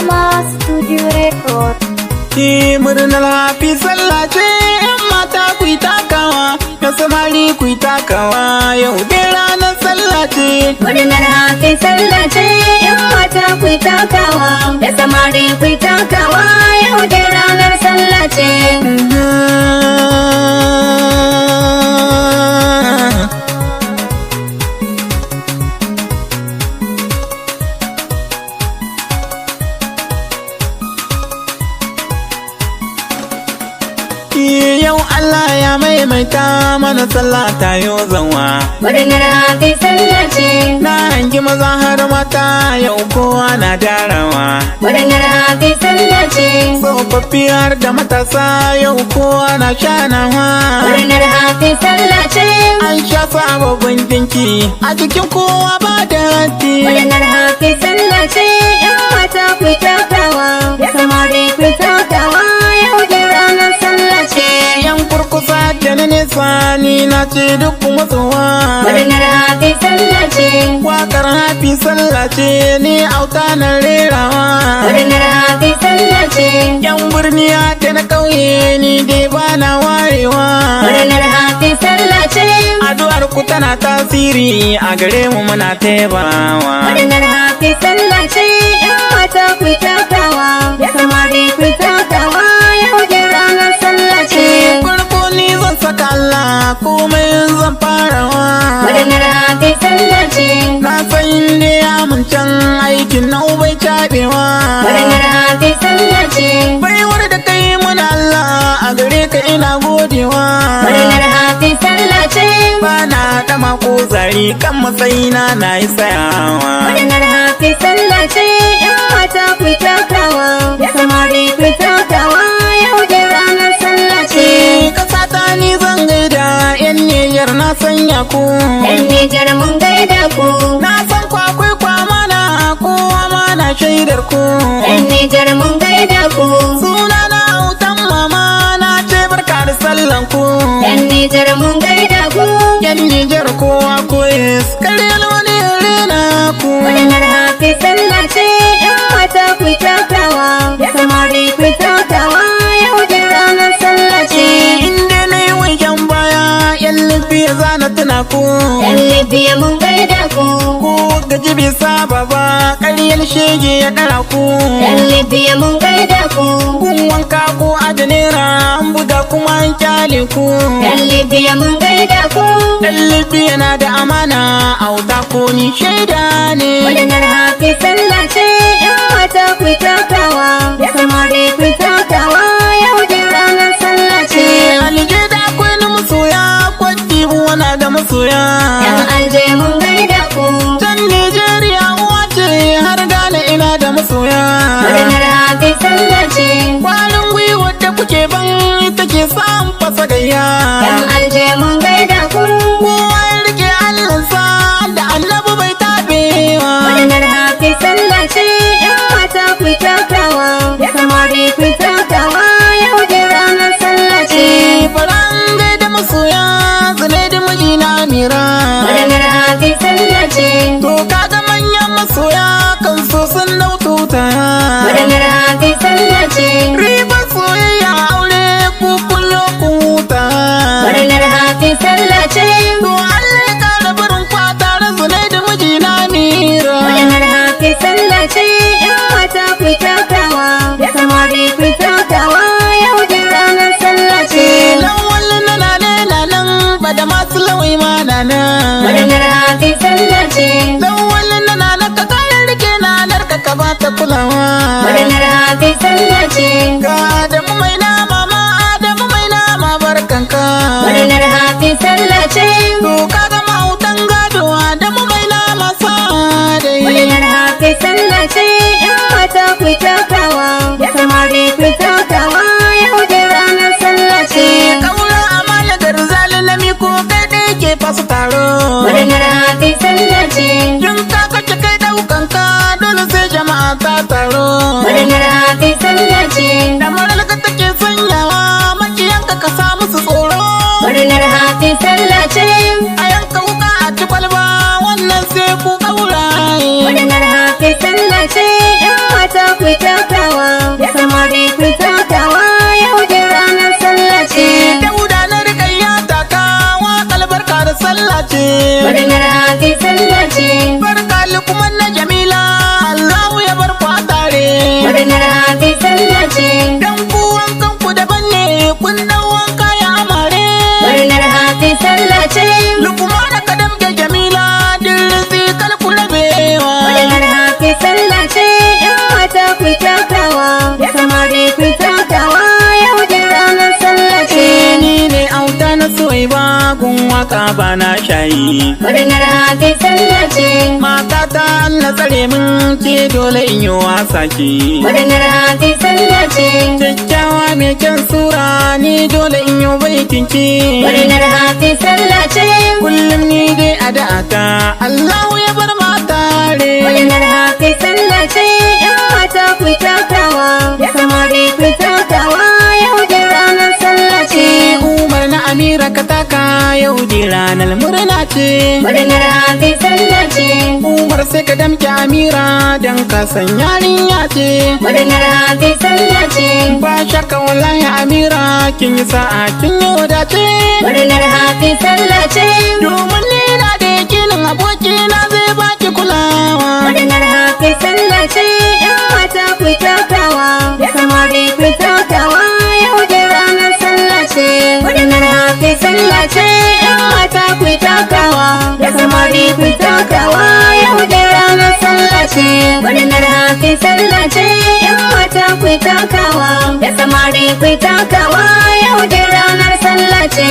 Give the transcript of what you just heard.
Rama Studio Record. Murnar hafi sallah ce ‘yan mata ku yi takawa, na samari ku yi takawa, yau dai ranar sallah ce. Murnar hafi sallah ce ‘yan mata ku yi takawa, da samari ku yi takawa, yau dai ranar sallah ce. Yau Allah ya maimaita mana sallah ta yo zanwa. Murnar hafi sallah ce. Na hangi maza har mata yau kowa na darawa. Murnar hafi sallah ce. Tsofaffi har da matasa yau kowa na shanawa. Murnar hafi sallah ce. An sha sababbin dinki a jikin kowa ba da hatti. Murnar hafi sallah ce. ‘Yan mata ku yi takawa, da samari ku yi takawa, yau dai ranar sallah ce. Yan kurkusa da na nesa ni na ce duk matsowa. Murnar hafi sallah ce. Wakar hafi sallah ce ni auta na rerawa. Murnar hafi sallah ce. Yan birni da na ƙauye ni dai ba na warewa. Murnar hafi sallah ce. Addu'ar ku tana tasiri a gare mu muna taibawa. Murnar hafi sallah ce. ‘Yan mata ku yi takawa, da samari ku yi takawa, yau dai ranar sallah ce. Farko ni zan saka Allah komai zan farawa. Murnar hafi sallah ce. Na san inda ya muncan aikin na bai cabewa. Murnar hafi sallah ce. Baiwar da kai mana Allah a gare ka ina godewa. Murnar hafi sallah ce. Ba na dama ko zari kan matsayina na yi tsayawa. Murnar hafi sallah ce. ‘Yan mata ku yi takawa, da samari ku yi takawa, yau dai ranar sallah ce. Kasa ta ni zan gaida yan Nijar na sanya ku. ‘Yan Nijar mun gaida ku. Na san kwakwai kwamana kowa ma na shaidar ku. ‘Yan Nijar mun gaida ku. Suna na autan mama na ce barka da sallan ku. ‘Yan Nijar mun gaida ku. Yan Nijar kowa koyes karyar wani rena ku. Murnar hafi sallah ce. ‘Yan mata ku yi takawa, da samari ku yi takawa, yau dai ranar sallah ce. Inda na yi wanken baya yan libya zana tuna ku. ‘Yan Libya mun gaida ku. Ku gaji bai saba ba karyar shege ya ɗara ku. ‘Yan Libya mun gaida ku. Kun wanka ko aje naira an buga kuma an kyale ku. ‘Yan Libya mun gaida ku. Dan libya na da amana auta ko ni shaida ne. Murnar hafi sallah ce. ‘Yan mata ku yi takawa, da samari ku yi takawa, yau dai ranar sallah ce. Aligida akwai na masoya kwanti wana da masoya. ‘Yan Alje mun gaida ku. Can Nijeriya uwa ce har Ghana ina da masoya. Murnar hafi sallah ce. Kwarin gwiwar da kuke ban ita ke san fasa gayya. ‘Yan Alje mun gaida ku. Kowa ya rike Allahnsa da annabi bai tabewa. Murnar hafi sallah ce. ‘Yan mata ku yi takawa, da samari ku yi takawa, yau dai ranar sallah ce. Faran gaida masoya zane da mijina Amira. Murnar hafi sallah ce. To kaga manyan masoya kan so sun dau tuta. Murnar hafi sallah ce. Ribar soyayya aure ku kullo ku huta. Murnar hafi sallah ce. To Allah ya kara barin kwata da zane da mijina Amira. Murnar hafi sallah ce. ‘Yan mata ku yi takawa, da samari ku yi takawa, yau dai ranar sallah ce. Lawal na nan ba da masu lawai ma na nan. Murnar hafi sallah ce. Lawal na ka kayan rike na narka ka ba ta kulawa. Murnar hafi sallah ce. Ga Adamu mai nama ma Adamu mai nama barkanka. Murnar hafi sallah ce. To ka ga mahautan gado Adamu mai nama sa dai. Murnar hafi sallah ce. ‘Yan mata ku yi takawa, da samari ku yi takawa, yau dai ranar sallah ce. Kaura amana garzali na miko kai da yake fasu taro. Murnar hafi sallah ce. Yin ka kace kai daukan ka dole sai jama'a ta taro. Murnar hafi sallah ce. Da maralka take sanyawa makiyanka ka sa musu tsoro. Murnar hafi sallah ce. A yanka wuka a ci kwalba wannan sai ku kaura. Murnar hafi sallah ce. ‘Yan mata ku ku takawa, da samari ku takawa, yau da ranar sallah ce. Dauda na rikayya takawa albarka da sallah ce. Murnar hafi sallah ce. Barka Lukman na Jamila, Allahu ya bar ku a tare. Murnar hafi sallah ce. Dan ku wankan ku daban ne, kun dau wanka ya amare. Murnar hafi sallah ce. Lukman da kadam ke Jamila, dirzi kal ku rabewa. Murnar hafi sallah ce. Yan mata ku takawa, da samari ku takawa, yau da ranar sallah ce. Ni ne auta na soyi ba, gun waka ba na shayi. Murnar hafi sallah ce. Matata na tsare min ke dole in yi wasa ki. Murnar hafi sallah ce. Kyakkyawa mai kyan sura ni dole in yi baitin ki. Murnar hafi sallah ce. Kullum ni dai a da'ata Allahu ya bar matare. Murnar hafi sallah ce. Yan mata ku takawa, da samari ku takawa, yau da ranar sallah ce. Umar na Amira ka taka yau di ranar murna ce. Murnar hafi sallah ce. Umar sai ka damke Amira don ka san yarinya ce. Murnar hafi sallah ce. Ba shakka wallahi Amira kin yi sa'a kin yi wadace. Murnar hafi sallah ce. Domin ni na da yakinin abokina zai baki kulawa. Murnar hafi sallah ce. Yan mata ku takawa, da samari ku takawa, yau da ranar sallah ce. Murnar hafi sallah ce. Yan mata ku takawa, da samari ku takawa, yau da ranar sallah ce. Murnar hafi sallah ce. Yan mata ku takawa, da samari ku takawa, yau da ranar sallah ce.